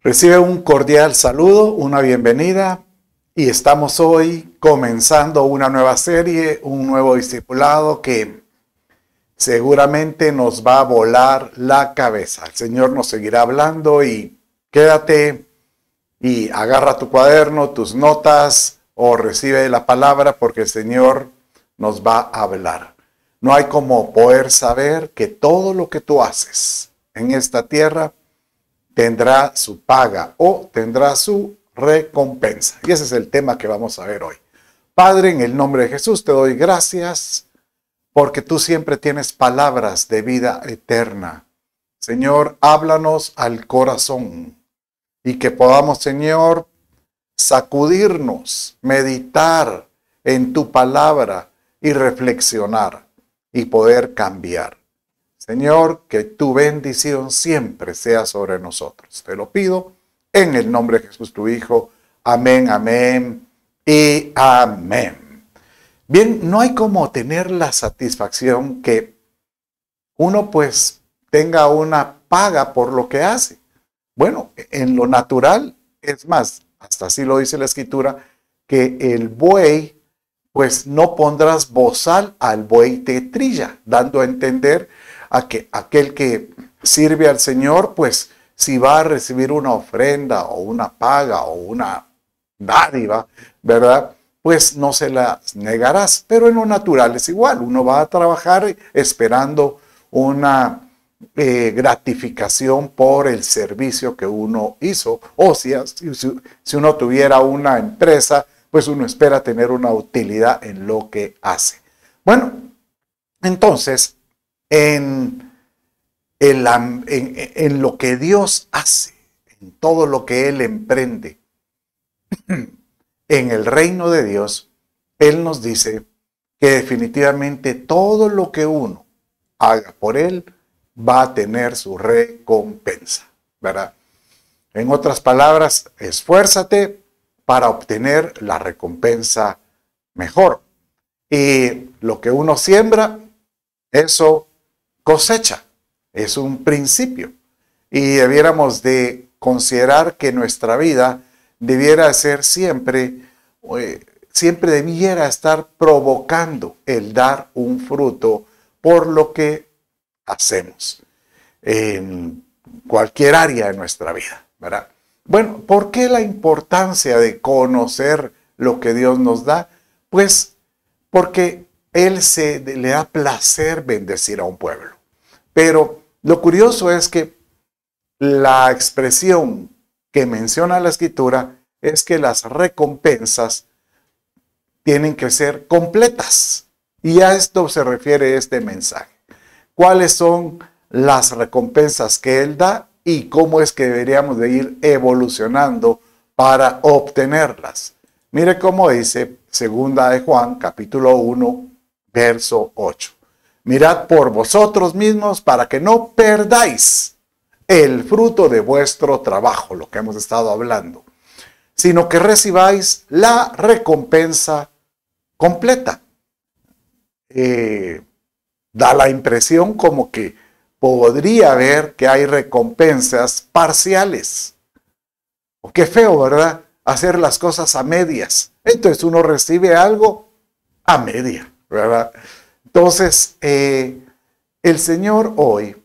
Recibe un cordial saludo, una bienvenida y estamos hoy comenzando una nueva serie, un nuevo discipulado que seguramente nos va a volar la cabeza. El Señor nos seguirá hablando y quédate y agarra tu cuaderno, tus notas o recibe la palabra porque el Señor nos va a hablar. No hay como poder saber que todo lo que tú haces en esta tierra tendrá su paga o tendrá su recompensa. Y ese es el tema que vamos a ver hoy. Padre, en el nombre de Jesús te doy gracias porque tú siempre tienes palabras de vida eterna. Señor, háblanos al corazón y que podamos, Señor, sacudirnos, meditar en tu palabra y reflexionar y poder cambiar. Señor, que tu bendición siempre sea sobre nosotros. Te lo pido en el nombre de Jesús, tu Hijo. Amén, amén y amén. Bien, no hay como tener la satisfacción que uno pues tenga una paga por lo que hace. Bueno, en lo natural, es más, hasta así lo dice la Escritura, que el buey, pues no pondrás bozal al buey te trilla, dando a entender a que aquel que sirve al Señor, pues si va a recibir una ofrenda o una paga o una dádiva, ¿verdad? Pues no se la negarás, pero en lo natural es igual, uno va a trabajar esperando una gratificación por el servicio que uno hizo, o si uno tuviera una empresa, pues uno espera tener una utilidad en lo que hace. Bueno, entonces, en lo que Dios hace, en todo lo que Él emprende, en el reino de Dios, Él nos dice que definitivamente todo lo que uno haga por Él va a tener su recompensa, ¿verdad? En otras palabras, esfuérzate para obtener la recompensa mejor. Y lo que uno siembra, eso cosecha. Es un principio. Y debiéramos de considerar que nuestra vida debiera ser siempre debiera estar provocando el dar un fruto por lo que hacemos en cualquier área de nuestra vida, ¿verdad? Bueno, ¿por qué la importancia de conocer lo que Dios nos da? Pues porque Él le da placer bendecir a un pueblo. Pero lo curioso es que la expresión que menciona la Escritura es que las recompensas tienen que ser completas. Y a esto se refiere este mensaje. ¿Cuáles son las recompensas que Él da y cómo es que deberíamos de ir evolucionando para obtenerlas? Mire cómo dice 2 de Juan, capítulo 1, verso 8. Mirad por vosotros mismos para que no perdáis el fruto de vuestro trabajo, lo que hemos estado hablando, sino que recibáis la recompensa completa. Da la impresión como que podría haber que hay recompensas parciales. O qué feo, ¿verdad? Hacer las cosas a medias. Entonces uno recibe algo a media, ¿verdad? Entonces, el Señor hoy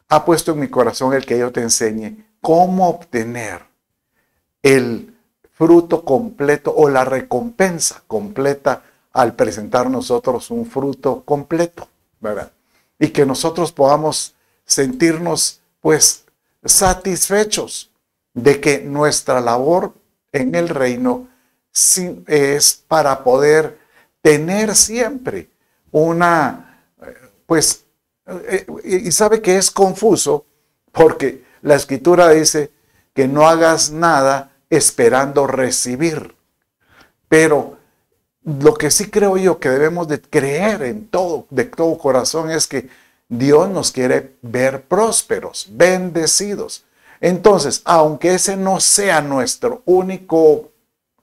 ha puesto en mi corazón el que yo te enseñe cómo obtener el fruto completo o la recompensa completa al presentar nosotros un fruto completo, ¿verdad? Y que nosotros podamos sentirnos, pues, satisfechos de que nuestra labor en el reino es para poder tener siempre una, pues, y sabe que es confuso porque la Escritura dice que no hagas nada esperando recibir. Pero lo que sí creo yo que debemos de creer en todo, de todo corazón, es que Dios nos quiere ver prósperos, bendecidos. Entonces, aunque ese no sea nuestro único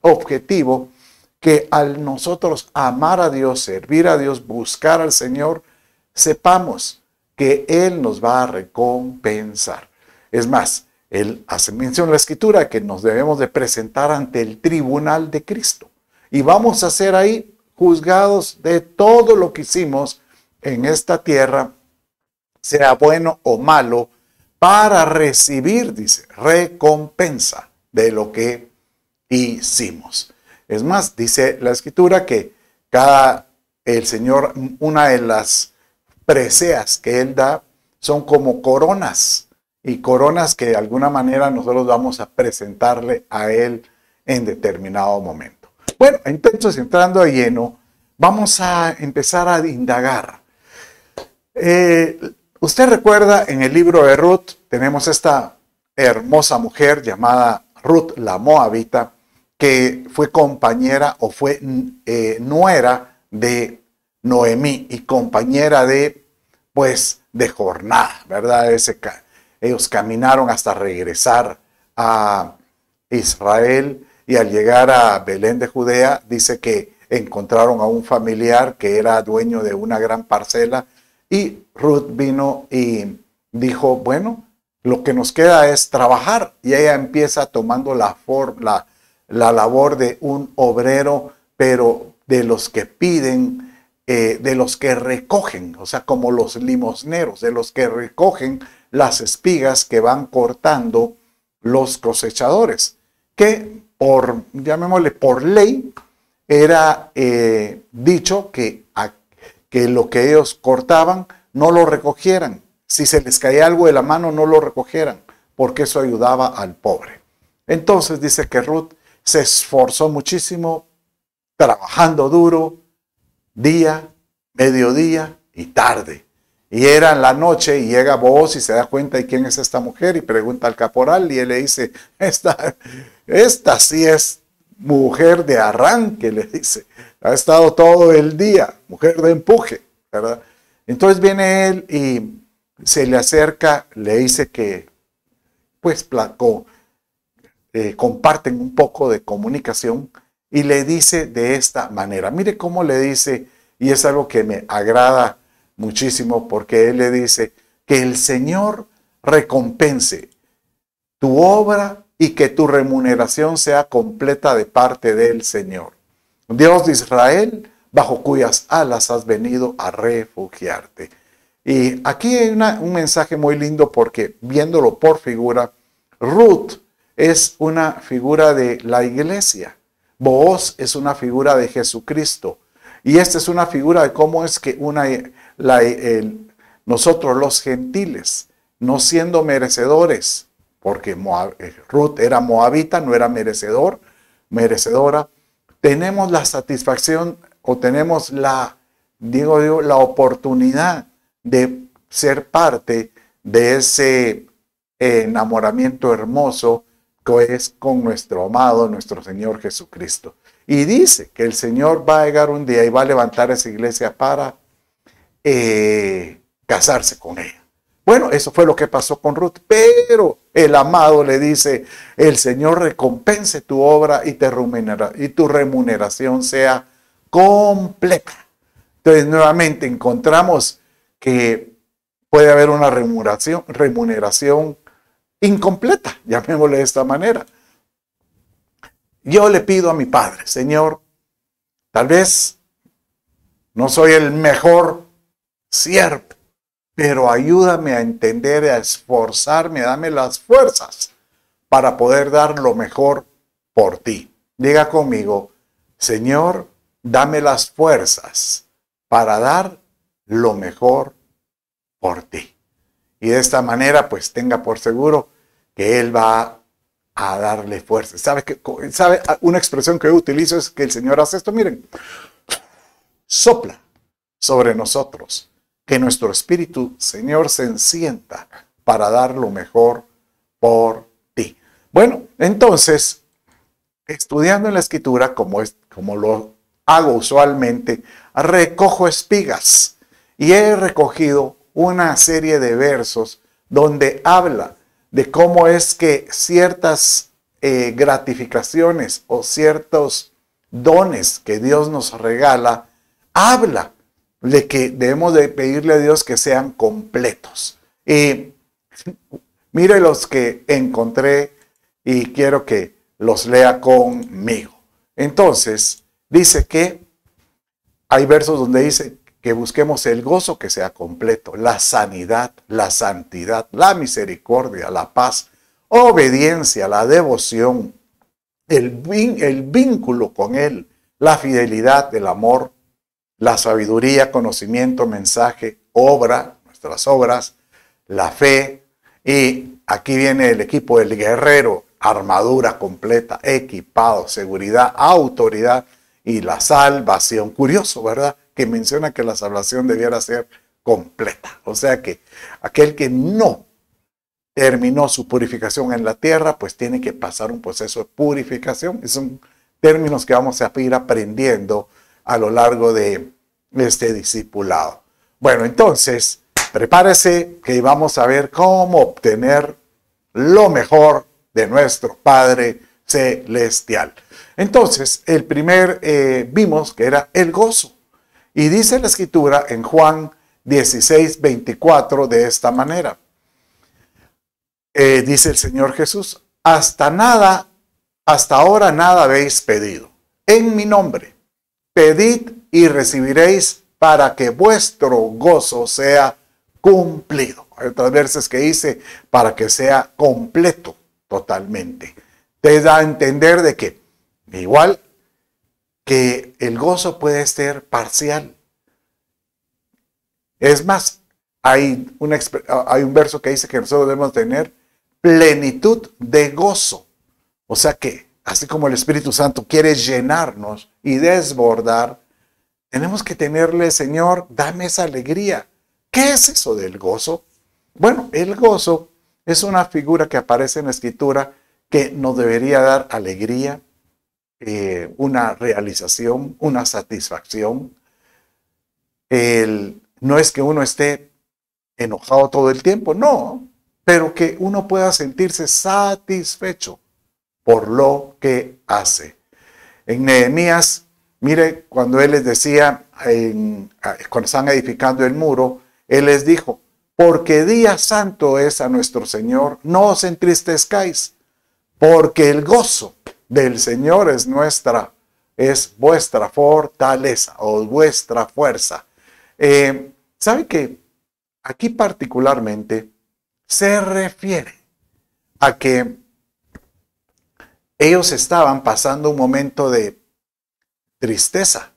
objetivo, que al nosotros amar a Dios, servir a Dios, buscar al Señor, sepamos que Él nos va a recompensar. Es más, Él hace mención en la Escritura que nos debemos de presentar ante el tribunal de Cristo. Y vamos a ser ahí juzgados de todo lo que hicimos en esta tierra, sea bueno o malo, para recibir, dice, recompensa de lo que hicimos. Es más, dice la Escritura que el Señor, una de las preseas que Él da son como coronas, y coronas que de alguna manera nosotros vamos a presentarle a Él en determinado momento. Bueno, entonces entrando de lleno, vamos a empezar a indagar. Usted recuerda en el libro de Ruth, tenemos esta hermosa mujer llamada Ruth la Moabita, que fue compañera o fue nuera de Noemí y compañera de, pues, de jornada, ¿verdad? Ellos caminaron hasta regresar a Israel, y al llegar a Belén de Judea, dice que encontraron a un familiar que era dueño de una gran parcela, y Ruth vino y dijo, bueno, lo que nos queda es trabajar, y ella empieza tomando la labor de un obrero, pero de los que piden, de los que recogen, o sea, como los limosneros, de los que recogen las espigas que van cortando los cosechadores, que llamémosle por ley, era dicho que lo que ellos cortaban no lo recogieran. Si se les caía algo de la mano, no lo recogieran, porque eso ayudaba al pobre. Entonces dice que Ruth se esforzó muchísimo, trabajando duro, día, mediodía y tarde. Y era en la noche, y llega Booz y se da cuenta de quién es esta mujer, y pregunta al caporal, y él le dice, esta sí es mujer de arranque, le dice, ha estado todo el día, mujer de empuje, ¿verdad? Entonces viene él y se le acerca, le dice que, pues, comparten un poco de comunicación, y le dice de esta manera, mire cómo le dice, y es algo que me agrada muchísimo, porque él le dice que el Señor recompense tu obra y que tu remuneración sea completa de parte del Señor, Dios de Israel, bajo cuyas alas has venido a refugiarte. Y aquí hay un mensaje muy lindo, porque viéndolo por figura, Ruth es una figura de la iglesia, Booz es una figura de Jesucristo, y esta es una figura de cómo es que nosotros los gentiles, no siendo merecedores, porque Ruth era moabita, no era merecedora, tenemos la satisfacción, o tenemos la oportunidad de ser parte de ese enamoramiento hermoso que es con nuestro amado, nuestro Señor Jesucristo. Y dice que el Señor va a llegar un día y va a levantar esa iglesia para casarse con ella. Bueno, eso fue lo que pasó con Ruth, pero el amado le dice, el Señor recompense tu obra y tu remuneración sea completa. Entonces nuevamente encontramos que puede haber una remuneración incompleta, llamémosle de esta manera. Yo le pido a mi Padre, Señor, tal vez no soy el mejor siervo, pero ayúdame a entender, a esforzarme, dame las fuerzas para poder dar lo mejor por ti. Diga conmigo, Señor, dame las fuerzas para dar lo mejor por ti. Y de esta manera, pues tenga por seguro que Él va a darle fuerza. ¿Sabe una expresión que yo utilizo es que el Señor hace esto? Miren, sopla sobre nosotros, que nuestro espíritu, Señor, se encienda para dar lo mejor por ti. Bueno, entonces, estudiando en la Escritura, como lo hago usualmente, recojo espigas, y he recogido una serie de versos donde habla de cómo es que ciertas gratificaciones o ciertos dones que Dios nos regala, habla de que debemos de pedirle a Dios que sean completos. Mire los que encontré y quiero que los lea conmigo. Entonces, dice que hay versos donde dice que busquemos el gozo que sea completo, la sanidad, la santidad, la misericordia, la paz, obediencia, la devoción, el vínculo con Él, la fidelidad, el amor, la sabiduría, conocimiento, mensaje, obra, nuestras obras, la fe. Y aquí viene el equipo del guerrero, armadura completa, equipado, seguridad, autoridad y la salvación. Curioso, ¿verdad? Que menciona que la salvación debiera ser completa. O sea que aquel que no terminó su purificación en la tierra, pues tiene que pasar un proceso de purificación. Son términos que vamos a ir aprendiendo a lo largo de este discipulado. Bueno, entonces, prepárese que vamos a ver cómo obtener lo mejor de nuestro Padre Celestial. Entonces, el primer vimos que era el gozo. Y dice la Escritura en Juan 16:24 de esta manera. Dice el Señor Jesús, hasta ahora nada habéis pedido. En mi nombre, pedid y recibiréis para que vuestro gozo sea cumplido. Hay otras veces que dice para que sea completo totalmente. Te da a entender de que igual que el gozo puede ser parcial. Es más, hay un verso que dice que nosotros debemos tener plenitud de gozo. O sea que, así como el Espíritu Santo quiere llenarnos y desbordar, tenemos que tenerle, Señor, dame esa alegría. ¿Qué es eso del gozo? Bueno, el gozo es una figura que aparece en la Escritura que nos debería dar alegría, una realización, una satisfacción. No es que uno esté enojado todo el tiempo, no, pero que uno pueda sentirse satisfecho por lo que hace. En Nehemías, mire, cuando él les decía, cuando están edificando el muro, él les dijo, porque día santo es a nuestro Señor, no os entristezcáis, porque el gozo del Señor es vuestra fortaleza o vuestra fuerza. ¿Sabe que aquí particularmente se refiere a que ellos estaban pasando un momento de tristeza?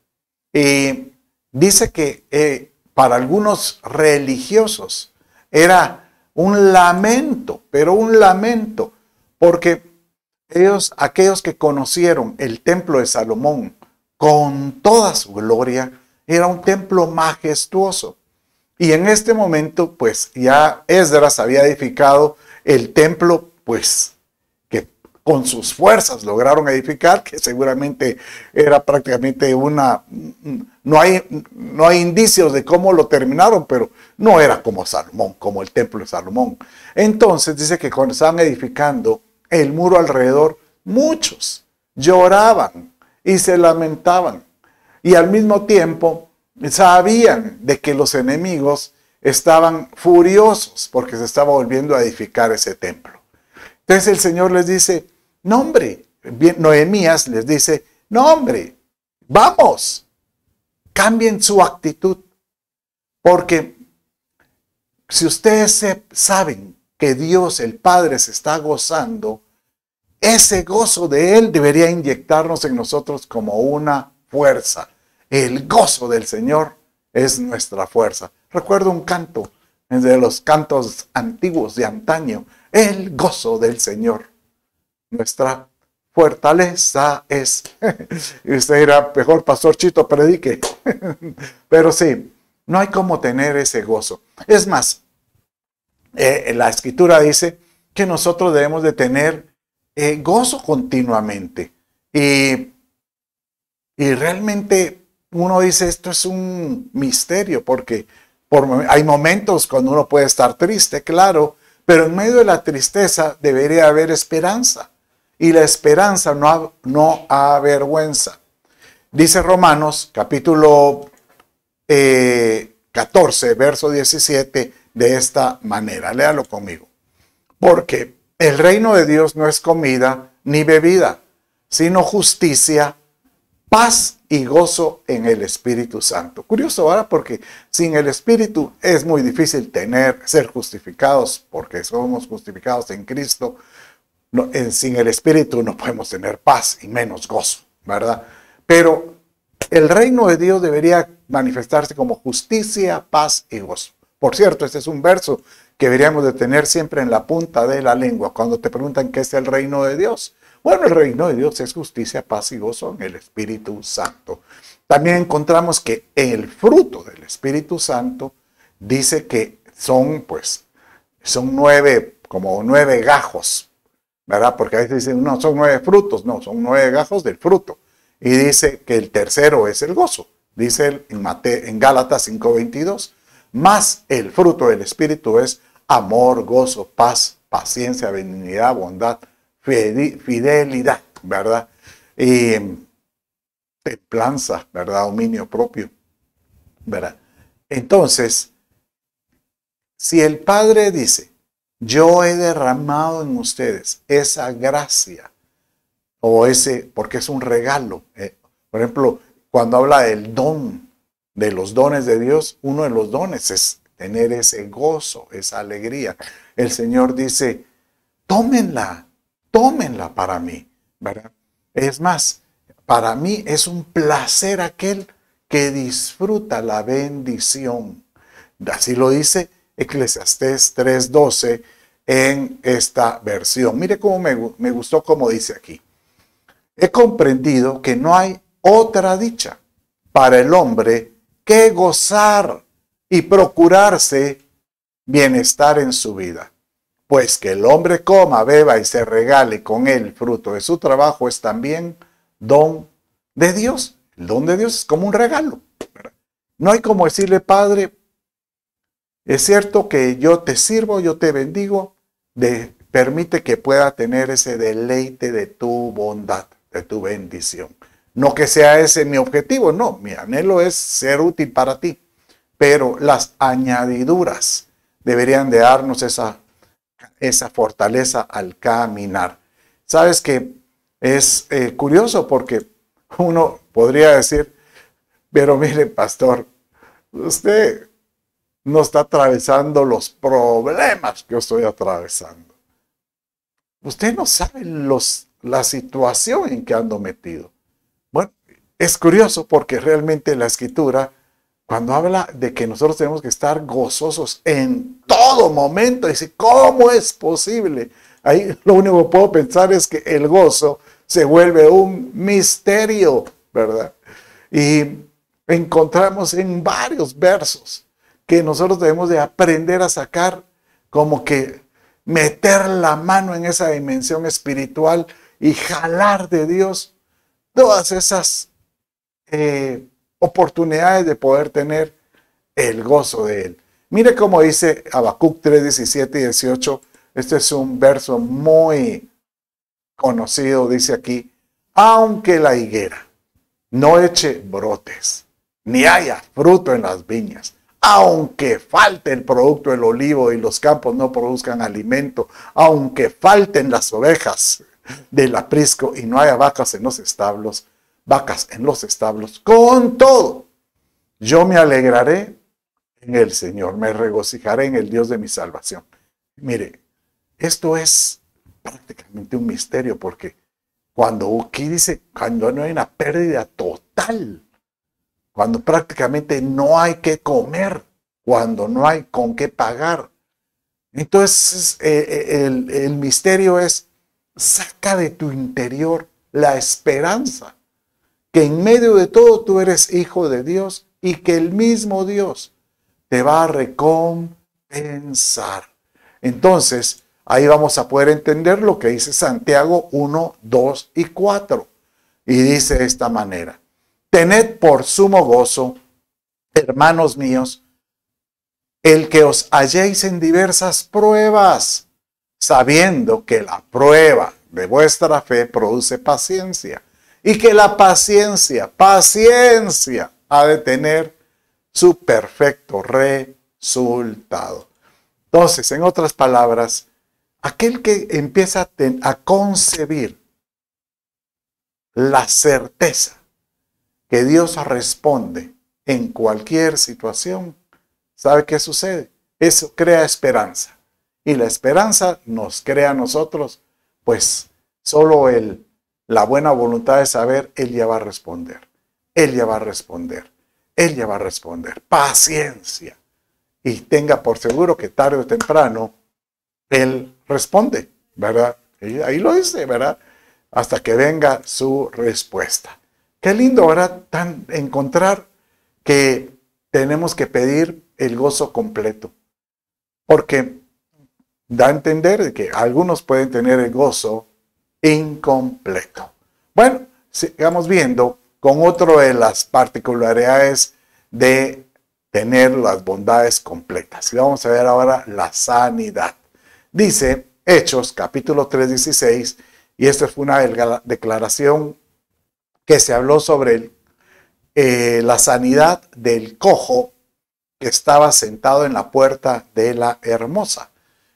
Y dice que para algunos religiosos era un lamento, pero un lamento, porque aquellos que conocieron el templo de Salomón con toda su gloria, era un templo majestuoso. Y en este momento, pues ya Esdras había edificado el templo, pues que con sus fuerzas lograron edificar, que seguramente era prácticamente no hay indicios de cómo lo terminaron, pero no era como Salomón, como el templo de Salomón. Entonces dice que cuando estaban edificando el muro alrededor, muchos lloraban y se lamentaban. Y al mismo tiempo sabían de que los enemigos estaban furiosos porque se estaba volviendo a edificar ese templo. Entonces el Señor les dice, no hombre, Nehemías les dice, no hombre, vamos, cambien su actitud. Porque si ustedes saben que Dios el Padre se está gozando, ese gozo de Él debería inyectarnos en nosotros como una fuerza. El gozo del Señor es nuestra fuerza. Recuerdo un canto de los cantos antiguos de antaño. El gozo del Señor. Nuestra fortaleza es. Y usted dirá, mejor Pastor Chito predique. Pero sí, no hay cómo tener ese gozo. Es más, la Escritura dice que nosotros debemos de tener gozo continuamente. Y realmente uno dice, esto es un misterio, porque hay momentos cuando uno puede estar triste, claro, pero en medio de la tristeza debería haber esperanza. Y la esperanza no avergüenza. Dice Romanos, capítulo 14, verso 17, de esta manera. Léalo conmigo. Porque el reino de Dios no es comida ni bebida, sino justicia, paz y gozo en el Espíritu Santo. Curioso ahora, porque sin el Espíritu es muy difícil ser justificados, porque somos justificados en Cristo. No, sin el Espíritu no podemos tener paz y menos gozo, ¿verdad? Pero el reino de Dios debería manifestarse como justicia, paz y gozo. Por cierto, este es un verso que deberíamos de tener siempre en la punta de la lengua cuando te preguntan qué es el reino de Dios. Bueno, el reino de Dios es justicia, paz y gozo en el Espíritu Santo. También encontramos que el fruto del Espíritu Santo dice que son como nueve gajos, ¿verdad? Porque a veces dicen, no, son 9 frutos, no, son 9 gajos del fruto. Y dice que el tercero es el gozo, dice en Gálatas 5:22. Más el fruto del Espíritu es amor, gozo, paz, paciencia, benignidad, bondad, fidelidad, ¿verdad? Y templanza, ¿verdad? Dominio propio, ¿verdad? Entonces, si el Padre dice, yo he derramado en ustedes esa gracia, porque es un regalo. Por ejemplo, cuando habla del don, de los dones de Dios, uno de los dones es tener ese gozo, esa alegría. El Señor dice, tómenla para mí, ¿verdad? Es más, para mí es un placer aquel que disfruta la bendición. Así lo dice Eclesiastés 3:12 en esta versión. Mire cómo me gustó como dice aquí. He comprendido que no hay otra dicha para el hombre que gozar y procurarse bienestar en su vida. Pues que el hombre coma, beba y se regale con él fruto de su trabajo es también don de Dios. El don de Dios es como un regalo, ¿verdad? No hay como decirle, Padre, es cierto que yo te sirvo, yo te bendigo, permite que pueda tener ese deleite de tu bondad, de tu bendición. No que sea ese mi objetivo, no, mi anhelo es ser útil para ti, pero las añadiduras deberían de darnos esa fortaleza al caminar. Sabes que es curioso porque uno podría decir, pero mire, pastor, usted no está atravesando los problemas que yo estoy atravesando. Usted no sabe la situación en que ando metido. Bueno, es curioso porque realmente la Escritura, cuando habla de que nosotros tenemos que estar gozosos en todo momento, dice, ¿cómo es posible? Ahí lo único que puedo pensar es que el gozo se vuelve un misterio, ¿verdad? Y encontramos en varios versos que nosotros debemos de aprender a sacar, como que meter la mano en esa dimensión espiritual y jalar de Dios todas esas oportunidades de poder tener el gozo de Él. Mire cómo dice Habacuc 3:17 y 18. Este es un verso muy conocido. Dice aquí, aunque la higuera no eche brotes, ni haya fruto en las viñas, aunque falte el producto del olivo y los campos no produzcan alimento, aunque falten las ovejas del aprisco y no haya vacas en los establos, con todo, yo me alegraré en el Señor, me regocijaré en el Dios de mi salvación. Mire, esto es prácticamente un misterio, porque cuando aquí dice, cuando no hay una pérdida total, cuando prácticamente no hay que comer, cuando no hay con qué pagar, entonces el misterio es, saca de tu interior la esperanza que en medio de todo tú eres hijo de Dios y que el mismo Dios te va a recompensar. Entonces, ahí vamos a poder entender lo que dice Santiago 1, 2 y 4. Y dice de esta manera, tened por sumo gozo, hermanos míos, el que os halléis en diversas pruebas, sabiendo que la prueba de vuestra fe produce paciencia, y que la paciencia ha de tener su perfecto resultado. Entonces, en otras palabras, aquel que empieza a concebir la certeza que Dios responde en cualquier situación, ¿sabe qué sucede? Eso crea esperanza. Y la esperanza nos crea a nosotros, pues, solo la buena voluntad de saber, Él ya va a responder. Él ya va a responder. Él ya va a responder. Paciencia. Y tenga por seguro que tarde o temprano Él responde, ¿verdad? Y ahí lo dice, ¿verdad? Hasta que venga su respuesta. Qué lindo, ¿verdad? Encontrar que tenemos que pedir el gozo completo. Porque da a entender que algunos pueden tener el gozo incompleto. Bueno, sigamos viendo con otro de las particularidades de tener las bondades completas. Y vamos a ver ahora la sanidad. Dice Hechos, capítulo 3, 16, y esta fue una declaración que se habló sobre la sanidad del cojo que estaba sentado en la puerta de la Hermosa.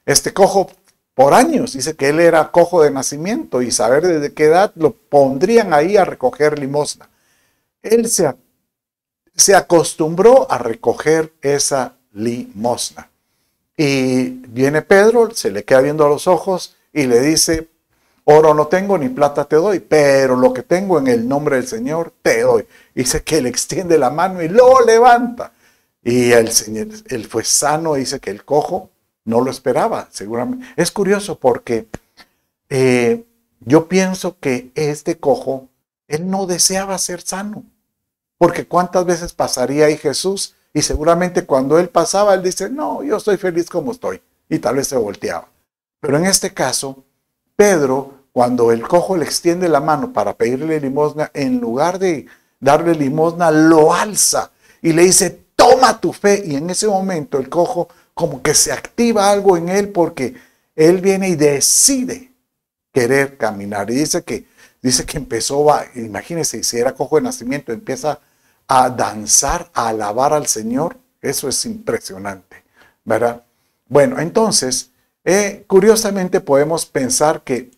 Este cojo, por años, dice que él era cojo de nacimiento y saber desde qué edad lo pondrían ahí a recoger limosna. Él se acostumbró a recoger esa limosna. Y viene Pedro, se le queda viendo a los ojos y le dice, oro no tengo ni plata te doy, pero lo que tengo en el nombre del Señor te doy. Y dice que le extiende la mano y lo levanta. Y el Señor, él fue sano, dice que el cojo no lo esperaba, seguramente. Es curioso porque yo pienso que este cojo, él no deseaba ser sano. Porque cuántas veces pasaría ahí Jesús y seguramente cuando él pasaba, él dice, no, yo estoy feliz como estoy. Y tal vez se volteaba. Pero en este caso, Pedro, cuando el cojo le extiende la mano para pedirle limosna, en lugar de darle limosna, lo alza y le dice, toma tu fe. Y en ese momento el cojo como que se activa algo en él porque él viene y decide querer caminar. Y dice que empezó, imagínense, si era cojo de nacimiento, empieza a danzar, a alabar al Señor. Eso es impresionante, ¿verdad? Bueno, entonces, curiosamente podemos pensar que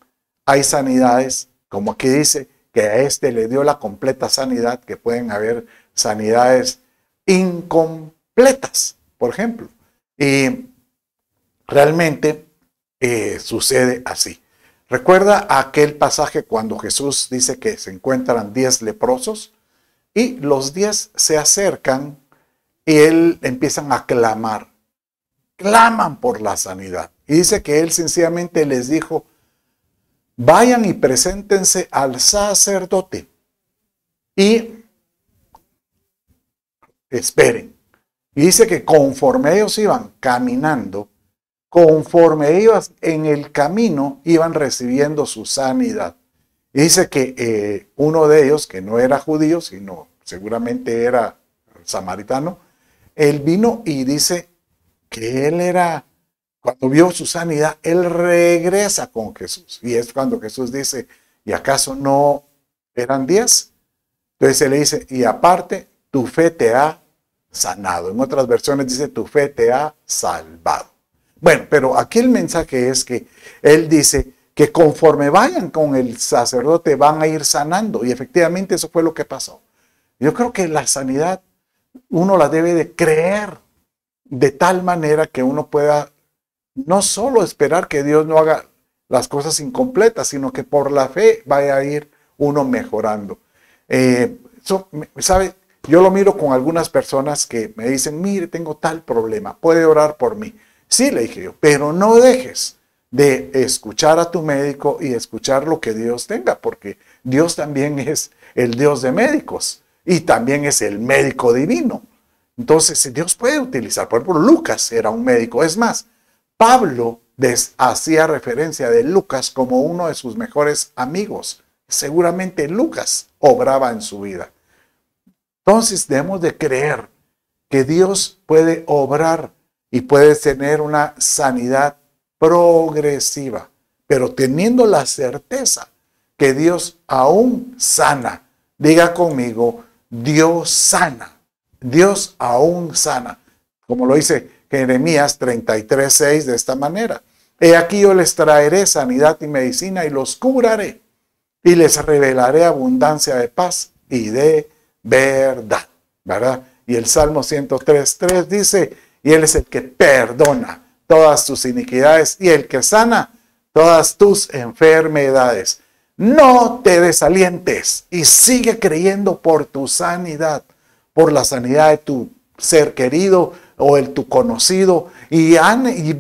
hay sanidades, como aquí dice, que a este le dio la completa sanidad, que pueden haber sanidades incompletas, por ejemplo. Y realmente sucede así. ¿Recuerda aquel pasaje cuando Jesús dice que se encuentran 10 leprosos? Y los 10 se acercan y él empiezan a clamar. Claman por la sanidad. Y dice que él sencillamente les dijo, vayan y preséntense al sacerdote y esperen. Y dice que conforme ellos iban caminando, conforme iban en el camino, iban recibiendo su sanidad. Y dice que uno de ellos, que no era judío, sino seguramente era samaritano, él vino y dice que él era, cuando vio su sanidad, él regresa con Jesús. Y es cuando Jesús dice, ¿y acaso no eran 10? Entonces él le dice, y aparte, tu fe te ha sanado. En otras versiones dice, tu fe te ha salvado. Bueno, pero aquí el mensaje es que él dice que conforme vayan con el sacerdote van a ir sanando. Y efectivamente eso fue lo que pasó. Yo creo que la sanidad uno la debe de creer de tal manera que uno pueda no solo esperar que Dios no haga las cosas incompletas, sino que por la fe vaya a ir uno mejorando. ¿Sabe? Yo lo miro con algunas personas que me dicen, mire, tengo tal problema, ¿puede orar por mí? Sí, le dije yo, pero no dejes de escuchar a tu médico y escuchar lo que Dios tenga, porque Dios también es el Dios de médicos y también es el médico divino. Entonces, Dios puede utilizar, por ejemplo, Lucas era un médico. Es más, Pablo hacía referencia de Lucas como uno de sus mejores amigos. Seguramente Lucas obraba en su vida. Entonces, debemos de creer que Dios puede obrar y puede tener una sanidad progresiva, pero teniendo la certeza que Dios aún sana. Diga conmigo, Dios sana. Dios aún sana. Como lo dice Jeremías 33:6 de esta manera. He aquí yo les traeré sanidad y medicina y los curaré y les revelaré abundancia de paz y de verdad, ¿verdad? Y el Salmo 103:3 dice, y Él es el que perdona todas tus iniquidades y el que sana todas tus enfermedades. No te desalientes y sigue creyendo por tu sanidad, por la sanidad de tu ser querido o tu conocido, y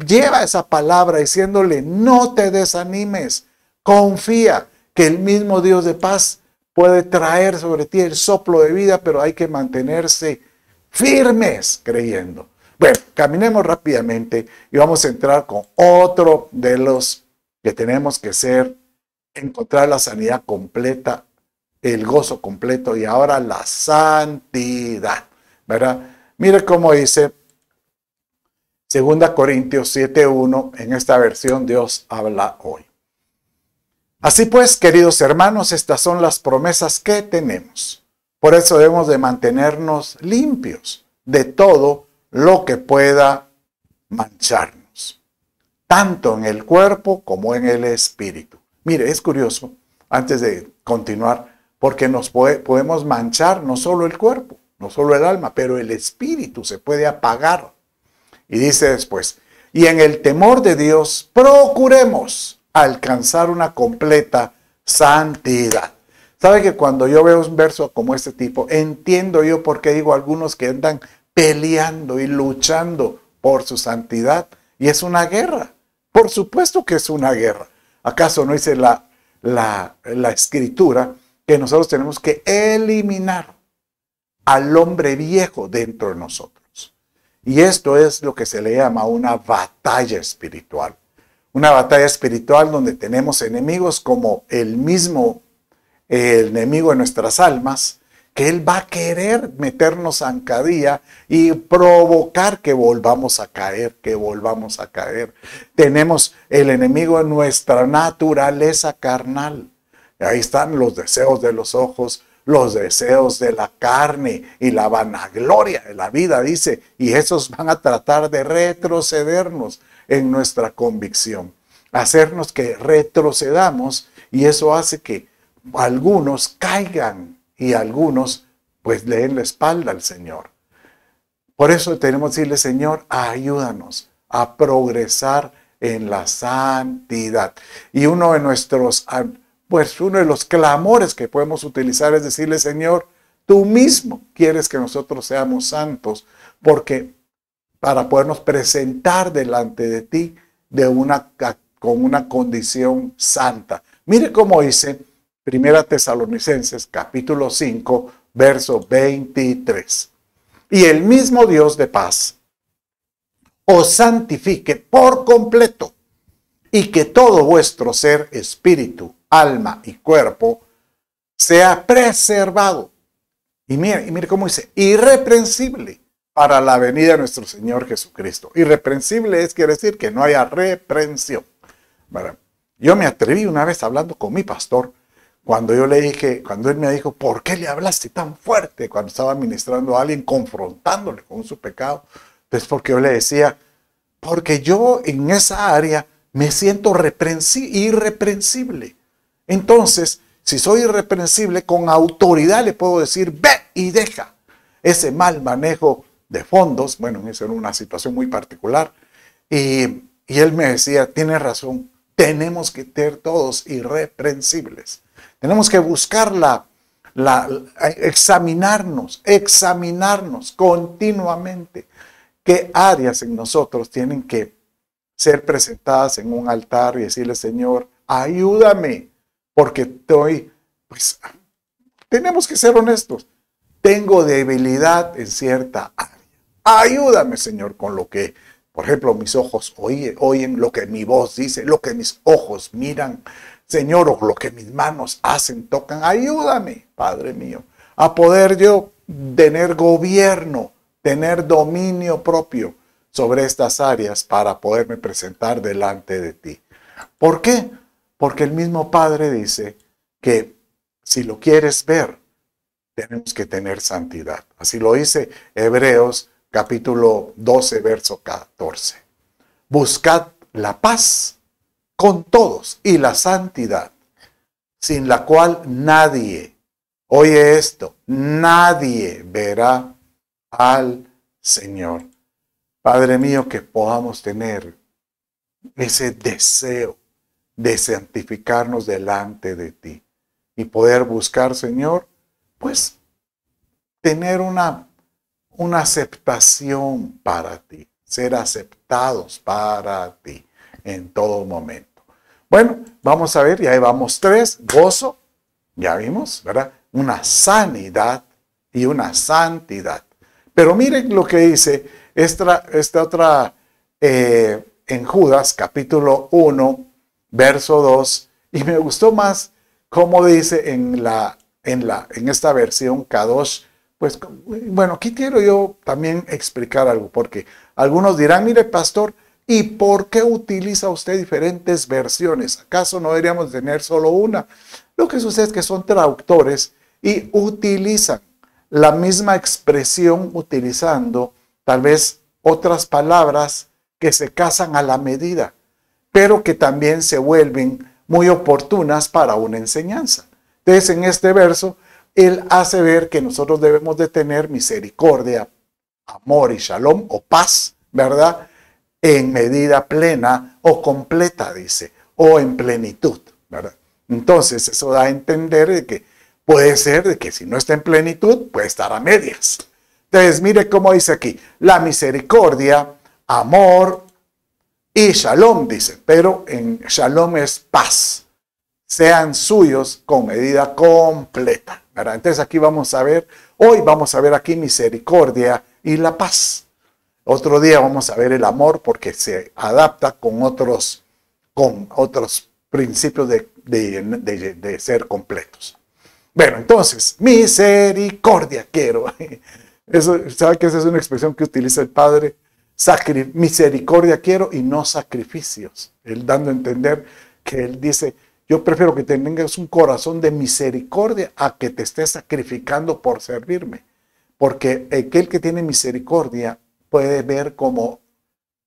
lleva esa palabra diciéndole, no te desanimes, confía que el mismo Dios de paz puede traer sobre ti el soplo de vida, pero hay que mantenerse firmes creyendo. Bueno, caminemos rápidamente y vamos a entrar con otro de los que tenemos que encontrar la sanidad completa, el gozo completo y ahora la santidad, ¿verdad? Mire cómo dice 2 Corintios 7:1, en esta versión Dios habla hoy. Así pues, queridos hermanos, estas son las promesas que tenemos. Por eso debemos de mantenernos limpios de todo lo que pueda mancharnos, tanto en el cuerpo como en el espíritu. Mire, es curioso, antes de continuar, porque nos podemos manchar no solo el cuerpo, no solo el alma, pero el espíritu se puede apagar. Y dice después, y en el temor de Dios procuremos alcanzar una completa santidad. ¿Sabe que cuando yo veo un verso como este tipo, entiendo yo por qué digo algunos que andan peleando y luchando por su santidad? Y es una guerra. Por supuesto que es una guerra. ¿Acaso no dice la escritura que nosotros tenemos que eliminar al hombre viejo dentro de nosotros? Y esto es lo que se le llama una batalla espiritual. Una batalla espiritual donde tenemos enemigos como el enemigo de nuestras almas, que él va a querer meternos zancadilla y provocar que volvamos a caer, Tenemos el enemigo de nuestra naturaleza carnal. Ahí están los deseos de los ojos, los deseos de la carne y la vanagloria de la vida, dice, y esos van a tratar de retrocedernos en nuestra convicción, hacernos que retrocedamos, y eso hace que algunos caigan y algunos pues le den la espalda al Señor. Por eso tenemos que decirle, Señor, ayúdanos a progresar en la santidad. Y uno de los clamores que podemos utilizar es decirle, Señor, tú mismo quieres que nosotros seamos santos, porque para podernos presentar delante de ti con una condición santa. Mire cómo dice 1 Tesalonicenses capítulo 5, verso 23. Y el mismo Dios de paz os santifique por completo, y que todo vuestro ser, espíritu, alma y cuerpo sea preservado. Y mire cómo dice, irreprensible para la venida de nuestro Señor Jesucristo. Irreprensible quiere decir que no haya reprensión. ¿Verdad? Yo me atreví una vez hablando con mi pastor, cuando él me dijo, ¿por qué le hablaste tan fuerte? Cuando estaba ministrando a alguien, confrontándole con su pecado. Pues porque yo le decía, porque yo en esa área me siento irreprensible. Entonces, si soy irreprensible, con autoridad le puedo decir, ve y deja ese mal manejo de fondos. Bueno, esa era una situación muy particular. Y él me decía, tienes razón, tenemos que ser todos irreprensibles. Tenemos que buscar examinarnos continuamente. ¿Qué áreas en nosotros tienen que ser presentadas en un altar y decirle, Señor, ayúdame, porque tenemos que ser honestos. Tengo debilidad en cierta área. Ayúdame, Señor, con lo que, por ejemplo, mis ojos oyen, lo que mi voz dice, lo que mis ojos miran, Señor, o lo que mis manos hacen, tocan. Ayúdame, Padre mío, a poder yo tener gobierno, tener dominio propio sobre estas áreas para poderme presentar delante de ti. ¿Por qué? Porque el mismo Padre dice que si lo quieres ver, tenemos que tener santidad. Así lo dice Hebreos capítulo 12, verso 14. Buscad la paz con todos y la santidad, sin la cual nadie, oye esto, nadie verá al Señor. Padre mío, que podamos tener ese deseo de santificarnos delante de ti y poder buscar, Señor, pues tener una aceptación para ti, ser aceptados para ti en todo momento. Bueno, vamos a ver, ya llevamos 3, gozo, ya vimos, ¿verdad? Una sanidad y una santidad. Pero miren lo que dice esta otra en Judas, capítulo 1, verso 2, y me gustó más cómo dice en esta versión Kadosh. Pues bueno, aquí quiero yo también explicar algo, porque algunos dirán, mire pastor, ¿y por qué utiliza usted diferentes versiones? ¿Acaso no deberíamos tener solo una? Lo que sucede es que son traductores y utilizan la misma expresión utilizando tal vez otras palabras que se casan a la medida, pero que también se vuelven muy oportunas para una enseñanza. Entonces, en este verso, él hace ver que nosotros debemos de tener misericordia, amor y shalom o paz, ¿verdad? En medida plena o completa, dice, o en plenitud, ¿verdad? Entonces, eso da a entender de que puede ser de que si no está en plenitud, puede estar a medias. Entonces, mire cómo dice aquí, la misericordia, amor y shalom, dice, pero en shalom es paz. Sean suyos con medida completa, ¿verdad? Entonces aquí vamos a ver, hoy vamos a ver aquí misericordia y la paz. Otro día vamos a ver el amor porque se adapta con otros principios de ser completos. Bueno, entonces, misericordia quiero. Eso, ¿sabe que esa es una expresión que utiliza el Padre? Misericordia quiero y no sacrificios. Él dando a entender que él dice, yo prefiero que tengas un corazón de misericordia a que te estés sacrificando por servirme. Porque aquel que tiene misericordia puede ver como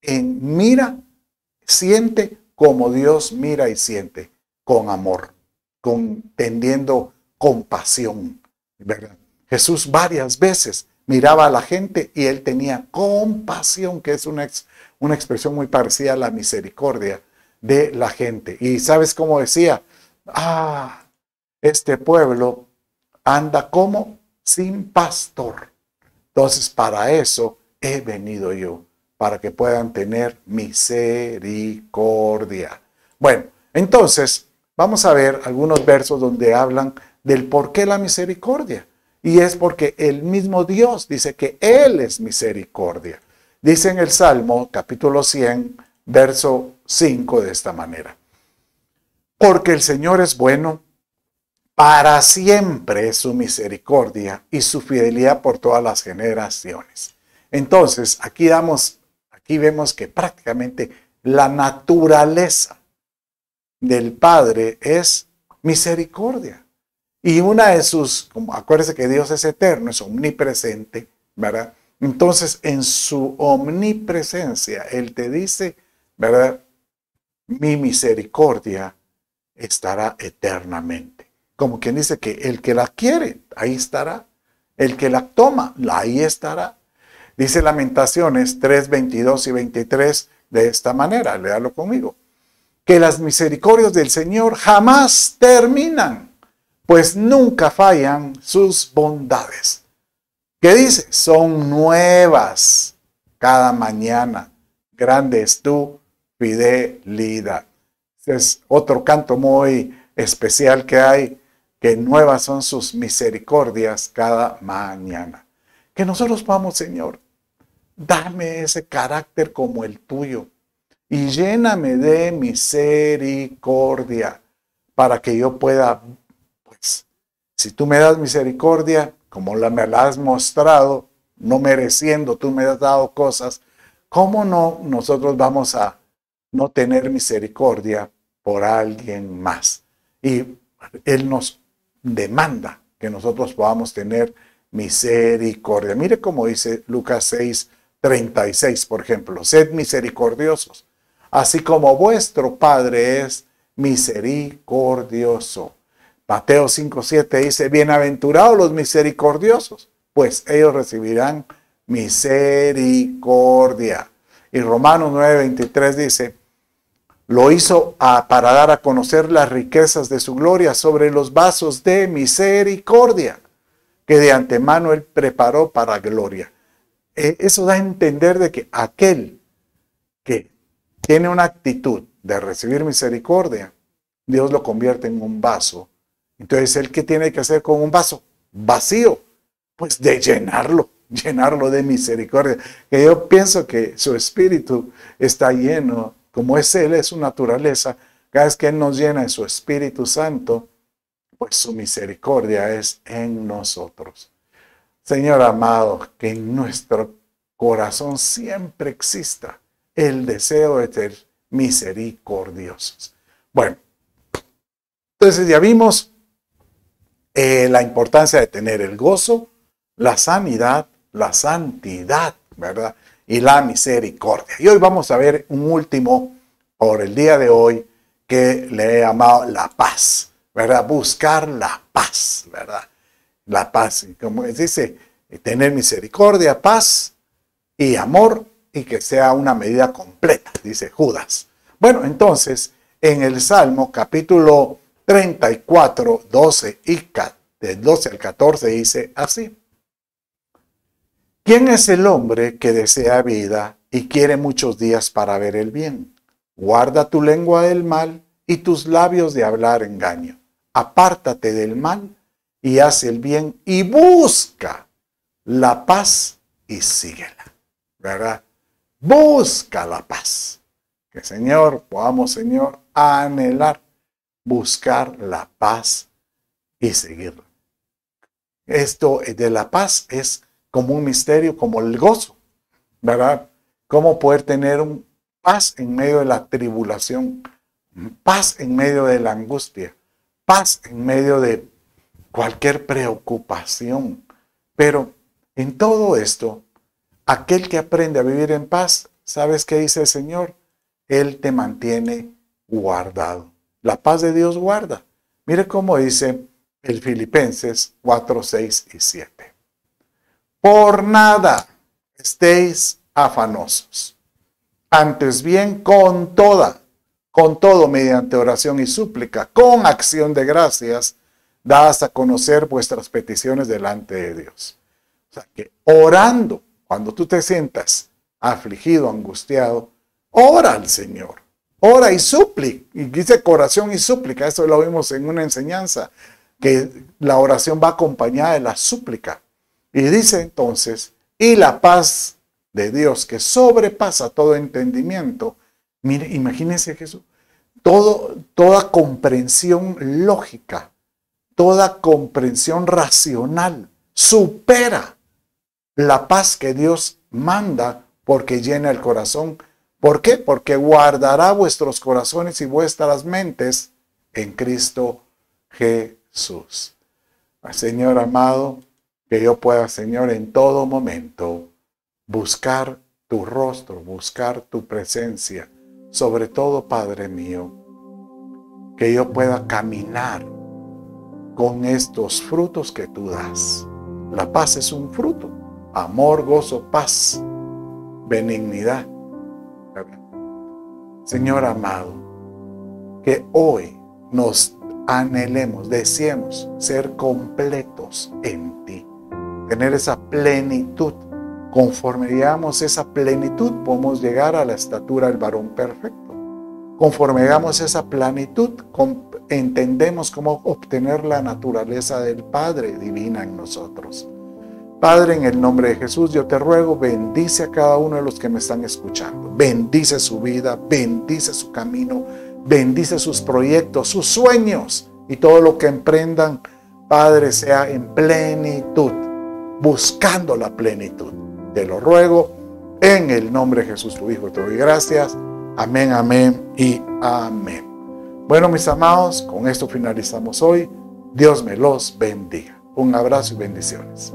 mira, siente como Dios mira y siente, con amor, tendiendo compasión, ¿verdad? Jesús varias veces miraba a la gente y él tenía compasión, que es una expresión muy parecida a la misericordia de la gente. Y ¿sabes cómo decía? Este pueblo anda como sin pastor. Entonces, para eso he venido yo, para que puedan tener misericordia. Bueno, entonces, vamos a ver algunos versos donde hablan del por qué la misericordia. Y es porque el mismo Dios dice que Él es misericordia. Dice en el Salmo, capítulo 100, verso 5, de esta manera. Porque el Señor es bueno, para siempre es su misericordia y su fidelidad por todas las generaciones. Entonces, aquí vemos que prácticamente la naturaleza del Padre es misericordia. Y una de acuérdense que Dios es eterno, es omnipresente, ¿verdad? Entonces, en su omnipresencia, Él te dice, ¿verdad? Mi misericordia estará eternamente. Como quien dice que el que la quiere, ahí estará. El que la toma, ahí estará. Dice Lamentaciones 3, 22 y 23 de esta manera, léalo conmigo. Que las misericordias del Señor jamás terminan, pues nunca fallan sus bondades. ¿Qué dice? Son nuevas cada mañana. Grande es tu fidelidad. Este es otro canto muy especial que hay, que nuevas son sus misericordias cada mañana. Que nosotros vamos, Señor, dame ese carácter como el tuyo y lléname de misericordia para que yo pueda, pues, si tú me das misericordia, como me la has mostrado, no mereciendo, tú me has dado cosas, ¿cómo no nosotros vamos a no tener misericordia por alguien más? Y Él nos demanda que nosotros podamos tener misericordia. Mire cómo dice Lucas 6, 36, por ejemplo. Sed misericordiosos, así como vuestro Padre es misericordioso. Mateo 5:7 dice, bienaventurados los misericordiosos, pues ellos recibirán misericordia. Y Romanos 9:23 dice, lo hizo para dar a conocer las riquezas de su gloria sobre los vasos de misericordia, que de antemano Él preparó para gloria. Eso da a entender de que aquel que tiene una actitud de recibir misericordia, Dios lo convierte en un vaso. Entonces, ¿él qué tiene que hacer con un vaso vacío? Pues de llenarlo de misericordia. Que yo pienso que su espíritu está lleno, como es Él, es su naturaleza. Cada vez que Él nos llena de su Espíritu Santo, pues su misericordia es en nosotros. Señor amado, que en nuestro corazón siempre exista el deseo de ser misericordiosos. Bueno, entonces ya vimos la importancia de tener el gozo, la sanidad, la santidad, ¿verdad? Y la misericordia. Y hoy vamos a ver un último por el día de hoy que le he llamado la paz, ¿verdad? Buscar la paz, ¿verdad? La paz, como dice, tener misericordia, paz y amor, y que sea una medida completa, dice Judas. Bueno, entonces, en el Salmo capítulo 34, 12 y del 12 al 14 dice así. ¿Quién es el hombre que desea vida y quiere muchos días para ver el bien? Guarda tu lengua del mal y tus labios de hablar engaño. Apártate del mal y haz el bien y busca la paz y síguela, ¿verdad? Busca la paz. Que Señor, podamos, Señor, anhelar, buscar la paz y seguirla. Esto de la paz es como un misterio, como el gozo, ¿verdad? Cómo poder tener un paz en medio de la tribulación, paz en medio de la angustia, paz en medio de cualquier preocupación. Pero en todo esto, aquel que aprende a vivir en paz, ¿sabes qué dice el Señor? Él te mantiene guardado. La paz de Dios guarda. Mire cómo dice el Filipenses 4, 6 y 7. Por nada estéis afanosos. Antes bien, con todo mediante oración y súplica, con acción de gracias, dadas a conocer vuestras peticiones delante de Dios. O sea que orando, cuando tú te sientas afligido, angustiado, ora al Señor. Ora y súplica. Y dice oración y súplica. Esto lo vimos en una enseñanza, que la oración va acompañada de la súplica. Y dice entonces, y la paz de Dios que sobrepasa todo entendimiento. Mire, imagínense Jesús. Toda comprensión lógica, toda comprensión racional supera la paz que Dios manda porque llena el corazón. ¿Por qué? Porque guardará vuestros corazones y vuestras mentes en Cristo Jesús. Señor amado, que yo pueda, Señor, en todo momento buscar tu rostro, buscar tu presencia. Sobre todo, Padre mío, que yo pueda caminar con estos frutos que tú das. La paz es un fruto. Amor, gozo, paz, benignidad. Señor amado, que hoy nos anhelemos, deseemos ser completos en ti. Tener esa plenitud. Conforme llegamos a esa plenitud, podemos llegar a la estatura del varón perfecto. Conforme llegamos a esa plenitud, entendemos cómo obtener la naturaleza del Padre divina en nosotros. Padre, en el nombre de Jesús, yo te ruego, bendice a cada uno de los que me están escuchando. Bendice su vida, bendice su camino, bendice sus proyectos, sus sueños y todo lo que emprendan, Padre, sea en plenitud, buscando la plenitud. Te lo ruego en el nombre de Jesús, tu Hijo. Te doy gracias. Amén, amén y amén. Bueno, mis amados, con esto finalizamos hoy. Dios me los bendiga. Un abrazo y bendiciones.